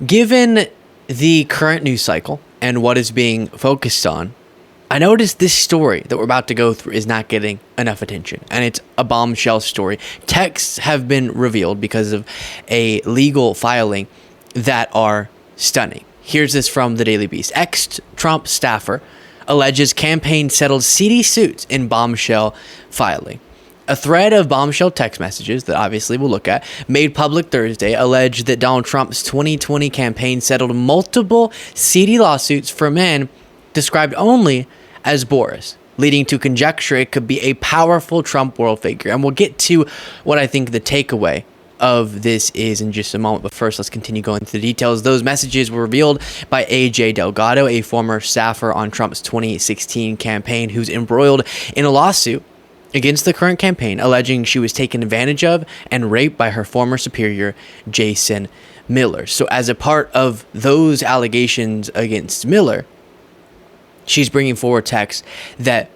Given the current news cycle and what is being focused on, I noticed this story that we're about to go through is not getting enough attention, and it's a bombshell story. Texts have been revealed because of a legal filing that are stunning. Here's this from the Daily Beast. Ex-Trump staffer alleges campaign settled seedy suits in bombshell filing. A thread of bombshell text messages that obviously we'll look at, made public Thursday, alleged that Donald Trump's 2020 campaign settled multiple seedy lawsuits for men described only as Boris, leading to conjecture it could be a powerful Trump world figure. And we'll get to what I think the takeaway of this is in just a moment. But first, let's continue going through the details. Those messages were revealed by A.J. Delgado, a former staffer on Trump's 2016 campaign who's embroiled in a lawsuit against the current campaign, alleging she was taken advantage of and raped by her former superior, Jason Miller. So as a part of those allegations against Miller, she's bringing forward texts that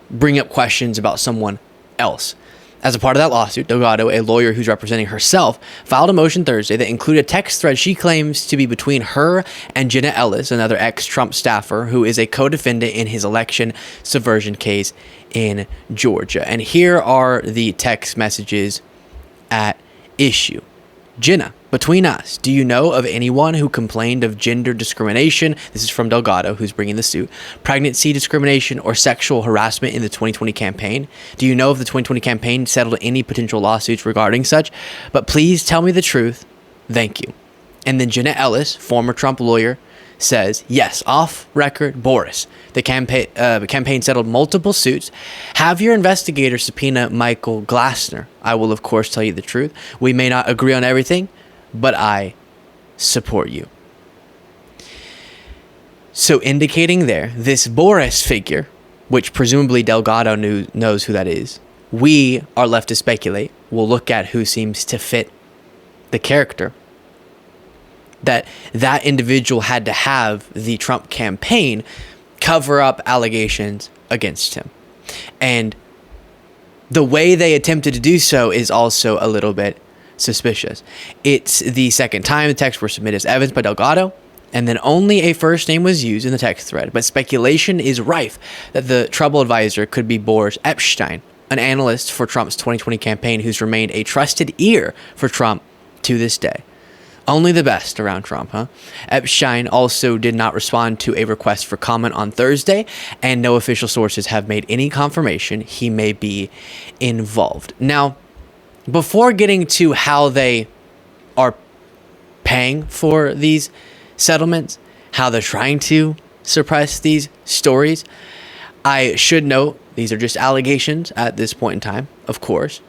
bring up questions about someone else. As a part of that lawsuit, Delgado, a lawyer who's representing herself, filed a motion Thursday that included a text thread she claims to be between her and Jenna Ellis, another ex-Trump staffer who is a co-defendant in his election subversion case in Georgia. And here are the text messages at issue. Jenna, between us, do you know of anyone who complained of gender discrimination? This is from Delgado, who's bringing the suit. Pregnancy discrimination or sexual harassment in the 2020 campaign? Do you know if the 2020 campaign settled any potential lawsuits regarding such? But please tell me the truth. Thank you. And then Jenna Ellis, former Trump lawyer, says, yes, off record, Boris. The campaign settled multiple suits. Have your investigator subpoena Michael Glassner. I will, of course, tell you the truth. We may not agree on everything, but I support you. So indicating there, this Boris figure, which presumably Delgado knows who that is, we are left to speculate. We'll look at who seems to fit the character. That individual had to have the Trump campaign cover up allegations against him. And the way they attempted to do so is also a little bit suspicious. It's the second time the texts were submitted as evidence by Delgado, and then only a first name was used in the text thread. But speculation is rife that the trouble advisor could be Boris Epstein, an analyst for Trump's 2020 campaign who's remained a trusted ear for Trump to this day. Only the best around Trump, huh? Epstein also did not respond to a request for comment on Thursday, and no official sources have made any confirmation he may be involved. Now, before getting to how they are paying for these settlements, how they're trying to suppress these stories, I should note these are just allegations at this point in time, of course.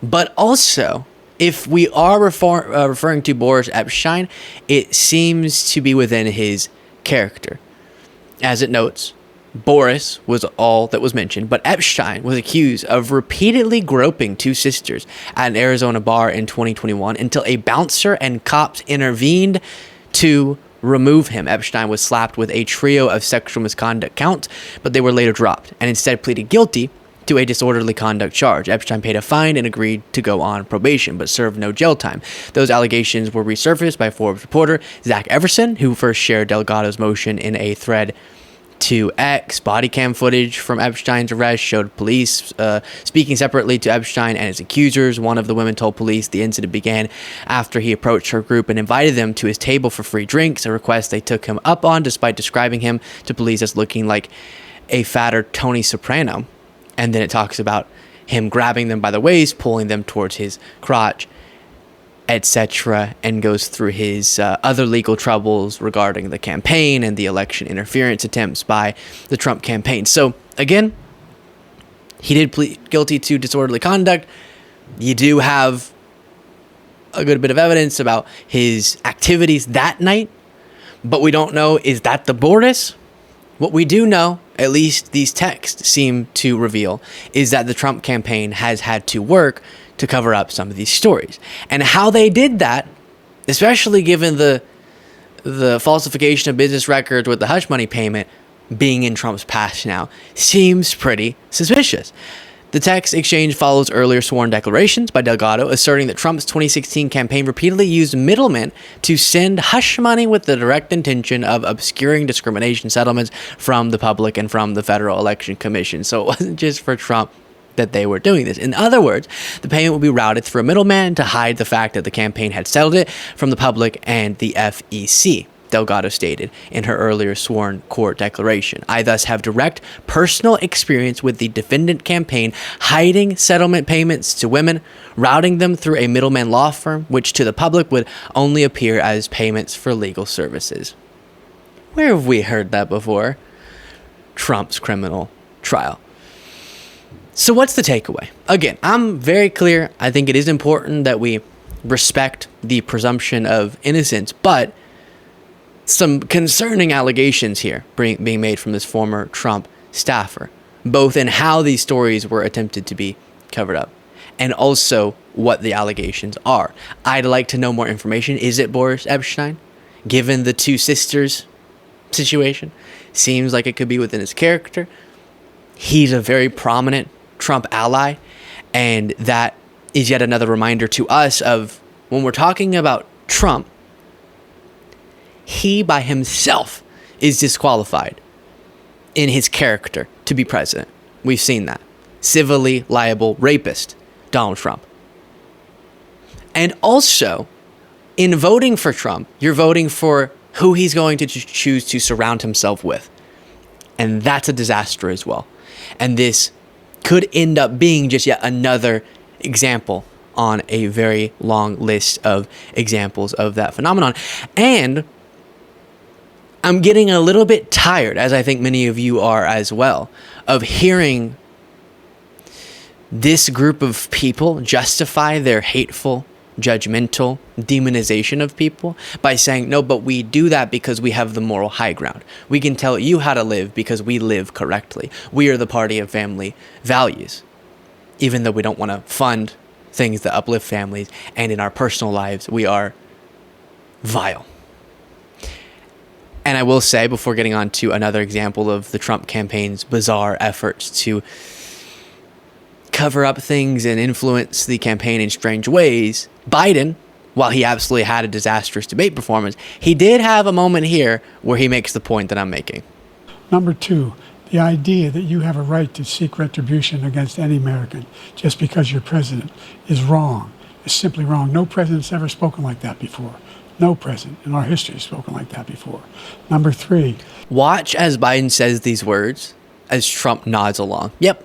But also, if we are referring to Boris Epstein, it seems to be within his character. As it notes, Boris was all that was mentioned, but Epstein was accused of repeatedly groping two sisters at an Arizona bar in 2021 until a bouncer and cops intervened to remove him. Epstein was slapped with a trio of sexual misconduct counts, but they were later dropped and instead pleaded guilty to a disorderly conduct charge. Epstein paid a fine and agreed to go on probation, but served no jail time. Those allegations were resurfaced by Forbes reporter Zach Everson, who first shared Delgado's motion in a thread to X. Body cam footage from Epstein's arrest showed police speaking separately to Epstein and his accusers. One of the women told police the incident began after he approached her group and invited them to his table for free drinks, a request they took him up on despite describing him to police as looking like a fatter Tony Soprano. And then it talks about him grabbing them by the waist, pulling them towards his crotch, etc., and goes through his other legal troubles regarding the campaign and the election interference attempts by the Trump campaign. So, again, he did plead guilty to disorderly conduct. You do have a good bit of evidence about his activities that night, but we don't know, is that the Boris? What we do know, at least these texts seem to reveal, is that the Trump campaign has had to work to cover up some of these stories. And how they did that, especially given the falsification of business records with the hush money payment being in Trump's past now, seems pretty suspicious. The text exchange follows earlier sworn declarations by Delgado asserting that Trump's 2016 campaign repeatedly used middlemen to send hush money with the direct intention of obscuring discrimination settlements from the public and from the Federal Election Commission. So it wasn't just for Trump that they were doing this. In other words, the payment would be routed through a middleman to hide the fact that the campaign had settled it from the public and the FEC. Delgado stated in her earlier sworn court declaration. I thus have direct personal experience with the defendant campaign hiding settlement payments to women, routing them through a middleman law firm, which to the public would only appear as payments for legal services. Where have we heard that before? Trump's criminal trial. So what's the takeaway? Again, I'm very clear. I think it is important that we respect the presumption of innocence, but some concerning allegations here being made from this former Trump staffer, both in how these stories were attempted to be covered up and also what the allegations are. I'd like to know more information. Is it Boris Epstein? Given the two sisters situation, seems like it could be within his character. He's a very prominent Trump ally, and that is yet another reminder to us of when we're talking about Trump, he by himself is disqualified in his character to be president. We've seen that. Civilly liable rapist, Donald Trump. And also, in voting for Trump, you're voting for who he's going to choose to surround himself with. And that's a disaster as well. And this could end up being just yet another example on a very long list of examples of that phenomenon. And I'm getting a little bit tired, as I think many of you are as well, of hearing this group of people justify their hateful, judgmental demonization of people by saying, no, but we do that because we have the moral high ground. We can tell you how to live because we live correctly. We are the party of family values, even though we don't want to fund things that uplift families, and in our personal lives, we are vile. And I will say, before getting on to another example of the Trump campaign's bizarre efforts to cover up things and influence the campaign in strange ways, Biden, while he absolutely had a disastrous debate performance, he did have a moment here where he makes the point that I'm making. Number two, the idea that you have a right to seek retribution against any American just because you're president is wrong. It's simply wrong. No president's ever spoken like that before. No president in our history has spoken like that before. Number three. Watch as Biden says these words as Trump nods along. Yep.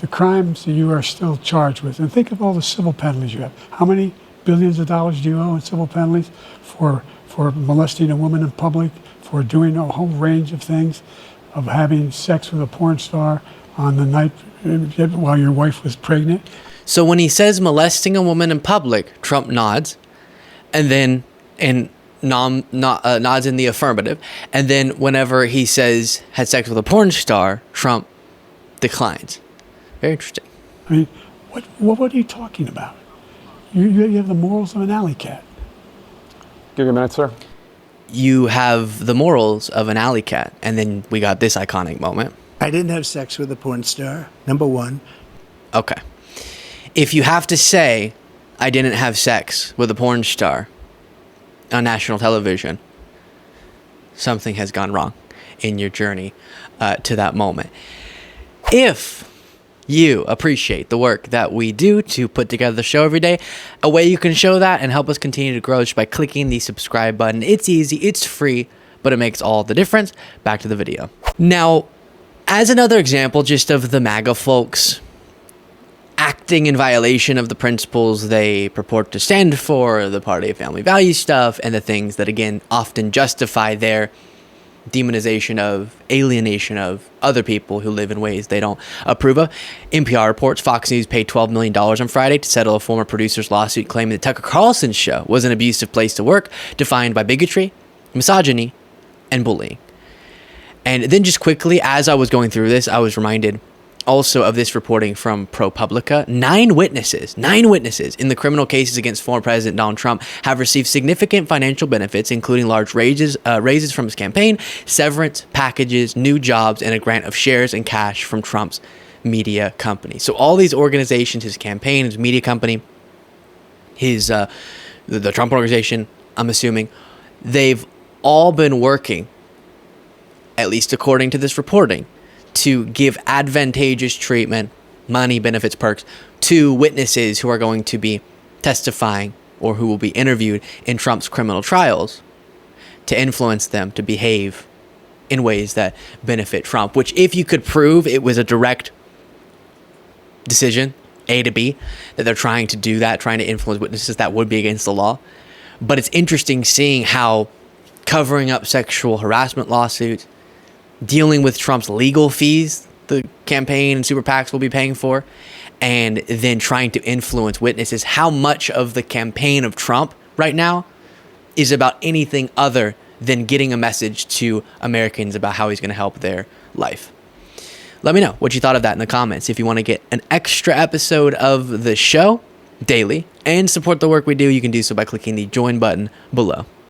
The crimes that you are still charged with, and think of all the civil penalties you have. How many billions of dollars do you owe in civil penalties for molesting a woman in public, for doing a whole range of things, of having sex with a porn star on the night while your wife was pregnant? So when he says molesting a woman in public, Trump nods, and then nods in the affirmative. And then whenever he says had sex with a porn star, Trump declines. Very interesting. I mean, what are you talking about? You have the morals of an alley cat. Give you a minute, sir. You have the morals of an alley cat. And then we got this iconic moment. I didn't have sex with a porn star, number one. Okay. If you have to say, I didn't have sex with a porn star on national television, something has gone wrong in your journey to that moment. If you appreciate the work that we do to put together the show every day, a way you can show that and help us continue to grow is by clicking the subscribe button. It's easy, it's free, but it makes all the difference. Back to the video. Now, as another example just of the MAGA folks acting in violation of the principles they purport to stand for, the party of family value stuff, and the things that, again, often justify their demonization of, alienation of other people who live in ways they don't approve of. NPR reports Fox News paid $12 million on Friday to settle a former producer's lawsuit claiming that Tucker Carlson's show was an abusive place to work, defined by bigotry, misogyny, and bullying. And then just quickly, as I was going through this, I was reminded also of this reporting from ProPublica. Nine witnesses in the criminal cases against former President Donald Trump have received significant financial benefits, including large raises from his campaign, severance packages, new jobs, and a grant of shares and cash from Trump's media company. So all these organizations, his campaign, his media company, his the Trump organization, I'm assuming, they've all been working, at least according to this reporting, to give advantageous treatment, money, benefits, perks to witnesses who are going to be testifying or who will be interviewed in Trump's criminal trials, to influence them to behave in ways that benefit Trump, which if you could prove it was a direct decision, A to B, that they're trying to do that, trying to influence witnesses, that would be against the law. But it's interesting seeing how covering up sexual harassment lawsuits, dealing with Trump's legal fees, the campaign and super PACs will be paying for, and then trying to influence witnesses, how much of the campaign of Trump right now is about anything other than getting a message to Americans about how he's going to help their life. Let me know what you thought of that in the comments. If you want to get an extra episode of the show daily and support the work we do, you can do so by clicking the join button below.